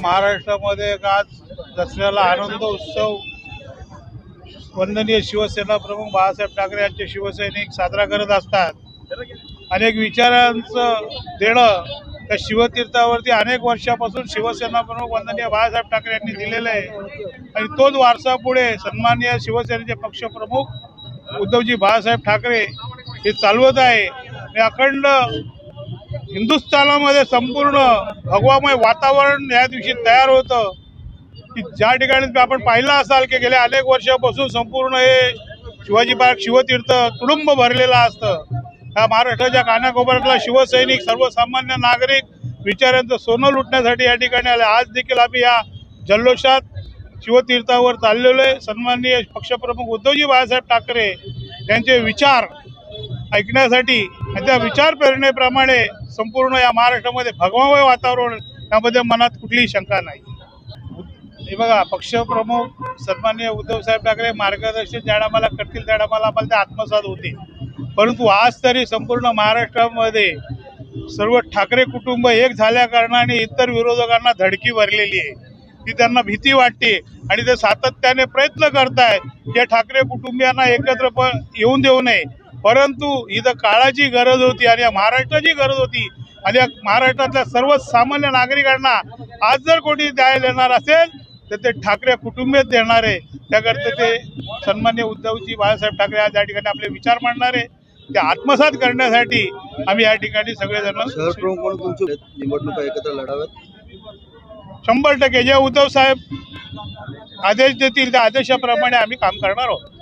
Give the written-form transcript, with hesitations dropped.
महाराष्ट्रामध्ये आज दसऱ्याला आनंद उत्सव वंदनीय शिवसेना प्रमुख बाळासाहेब ठाकरे यांचे शिवसैनिक साजरा करत असतात। अनेक विचारांचं देणं त्या शिवतीर्थावरती अनेक वर्षापासून शिवसेना प्रमुख वंदनीय बाळासाहेब ठाकरे यांनी दिलेलं आहे आणि तोच वारसा पुढे सन्माननीय शिवसेनेचे पक्षप्रमुख उद्धवजी बाळासाहेब ठाकरे हे चालवत आहे। अखंड हिंदुस्थानामध्ये संपूर्ण भगवामय वातावरण या दिवशी तयार होतं की ज्या ठिकाणी आपण पाहिलं असाल की गेल्या अनेक वर्षापासून संपूर्ण हे शिवाजी पार्क शिवतीर्थ तुडुंब भरलेलं असतं। या महाराष्ट्राच्या कानाकोपऱ्यातला शिवसैनिक सर्वसामान्य नागरिक विचारांचं सोनं लुटण्यासाठी या ठिकाणी आले। आज देखील आम्ही या जल्लोषात शिवतीर्थावर चाललेलो आहे। सन्माननीय पक्षप्रमुख उद्धवजी बाळासाहेब ठाकरे यांचे विचार ऐकण्यासाठी आणि त्या विचार प्रेरणेप्रमाणे संपूर्ण या महाराष्ट्रामध्ये भगवामय वातावरण यामध्ये मनात कुठलीही शंका नाही। हे बघा, पक्षप्रमुख सन्माननीय उद्धव साहेब ठाकरे मार्गदर्शन ज्या टायमाला करतील त्या टायमाला आम्हाला ते आत्मसात होते, परंतु आज तरी संपूर्ण महाराष्ट्रामध्ये सर्व ठाकरे कुटुंब एक झाल्या कारणाने इतर विरोधकांना धडकी भरलेली आहे, ती त्यांना भीती वाटते आणि ते सातत्याने प्रयत्न करतायत की ठाकरे कुटुंबियांना एकत्र येऊन देऊ नये। परंतु इथं काळाची गरज होती आणि या महाराष्ट्राची गरज होती आणि या महाराष्ट्रातल्या सर्वसामान्य नागरिकांना आज जर कोणी द्यायला येणार असेल तर ते ठाकरे कुटुंबीय देणार आहे। त्याकरता ते सन्माननीय उद्धवजी बाळासाहेब ठाकरे आज या ठिकाणी आपले विचार मांडणार आहे, ते आत्मसात करण्यासाठी आम्ही या ठिकाणी सगळेजण निवडणुका एकत्र लढाव्यात। 100% जे उद्धव साहेब आदेश देतील त्या आदेशाप्रमाणे आम्ही काम करणार आहोत।